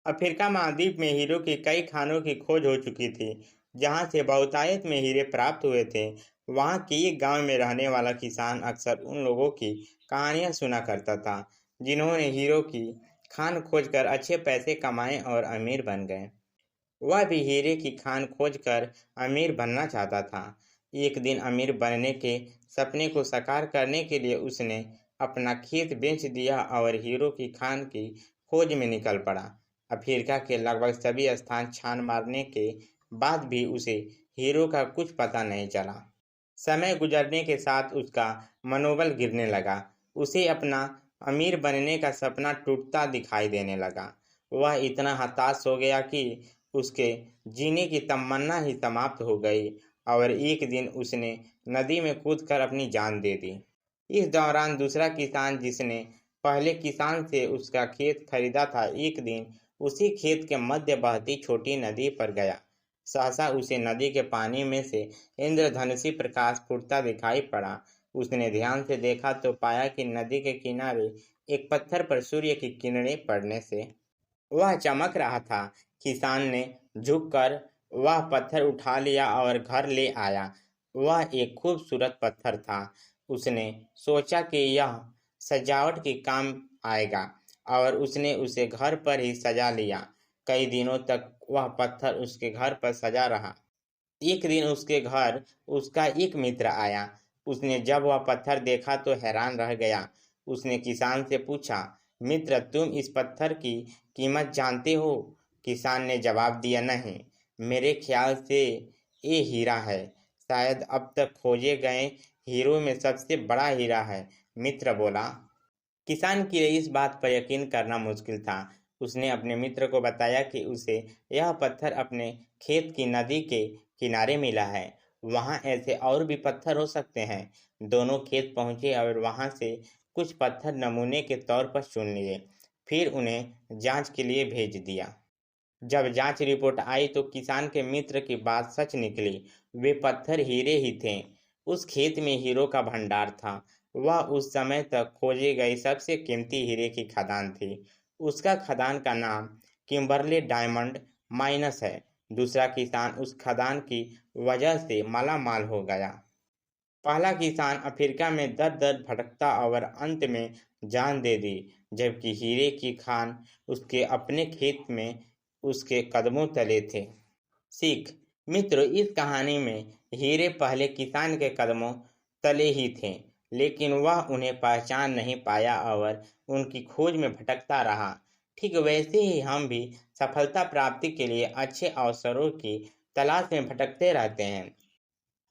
Africa महाद्वीप में hero की कई खानों की खोज हो चुकी थी, जहां से बहुतायत में हीरे प्राप्त हुए थे। वहां के एक गांव में रहने वाला किसान अक्सर उन लोगों की कहानियां सुना करता था, जिन्होंने हीरो की खान खोजकर अच्छे पैसे कमाए और अमीर बन गए। वह भी हीरे की खान खोजकर अमीर बनना चाहता था। एक दिन अमीर बनने के सपने को साकार करने के लिए उसने अपना खेत बेच दिया और हीरो की खान की खोज में निकल पड़ा। अफ्रीका के लगभग सभी स्थान छान मारने के बाद भी उसे हीरो का कुछ पता नहीं चला। समय गुजरने के साथ उसका मनोबल गिरने लगा। उसे अपना अमीर बनने का सपना टूटता दिखाई देने लगा। वह इतना हताश हो गया कि उसके जीने की तमन्ना ही समाप्त हो गई और एक दिन उसने नदी में कूदकर अपनी जान दे दी। इस दौरान दूसरा किसान, जिसने पहले किसान से उसका खेत खरीदा था, एक दिन उसी खेत के मध्य बहती छोटी नदी पर गया। सहसा उसे नदी के पानी में से इंद्रधनुषी प्रकाश फूटता दिखाई पड़ा। उसने ध्यान से देखा तो पाया कि नदी के किनारे एक पत्थर पर सूर्य की किरणें पड़ने से वह चमक रहा था। किसान ने झुककर वह पत्थर उठा लिया और घर ले आया। वह एक खूबसूरत पत्थर था। उसने सोचा कि यह सजावट के काम आएगा और उसने उसे घर पर ही सजा लिया। कई दिनों तक वह पत्थर उसके घर पर सजा रहा। एक दिन उसके घर उसका एक मित्र आया। उसने जब वह पत्थर देखा तो हैरान रह गया। उसने किसान से पूछा, मित्र, तुम इस पत्थर की कीमत जानते हो? किसान ने जवाब दिया, नहीं, मेरे ख्याल से ये हीरा है, शायद अब तक खोजे गए हीरो में सबसे बड़ा हीरा है, मित्र बोला। किसान की इस बात पर यकीन करना मुश्किल था। उसने अपने मित्र को बताया कि उसे यह पत्थर अपने खेत की नदी के किनारे मिला है। वहां ऐसे और भी पत्थर हो सकते हैं। दोनों खेत पहुंचे और वहां से कुछ पत्थर नमूने के तौर पर चुन लिए। फिर उन्हें जांच के लिए भेज दिया। जब जांच रिपोर्ट आई तो किसान के मित्र की बात सच निकली। वे पत्थर हीरे ही थे। उस खेत में हीरो का भंडार था। वह उस समय तक खोजे गए सबसे कीमती हीरे की खदान थी। उसका खदान का नाम किम्बरले डायमंड माइनस है। दूसरा किसान उस खदान की वजह से मालामाल हो गया। पहला किसान अफ्रीका में दर दर भटकता और अंत में जान दे दी, जबकि हीरे की खान उसके अपने खेत में उसके कदमों तले थे। सीख, मित्रों, इस कहानी में हीरे पहले किसान के कदमों तले ही थे, लेकिन वह उन्हें पहचान नहीं पाया और उनकी खोज में भटकता रहा। ठीक वैसे ही हम भी सफलता प्राप्ति के लिए अच्छे अवसरों की तलाश में भटकते रहते हैं।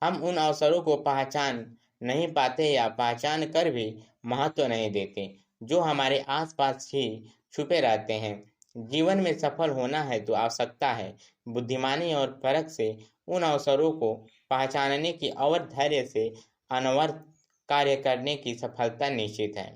हम उन अवसरों को पहचान नहीं पाते या पहचान कर भी महत्व नहीं देते, जो हमारे आसपास ही छुपे रहते हैं। जीवन में सफल होना है तो आवश्यकता है बुद्धिमानी और परख से उन अवसरों को पहचानने की और धैर्य से अनवरत कार्य करने की। सफलता निश्चित है।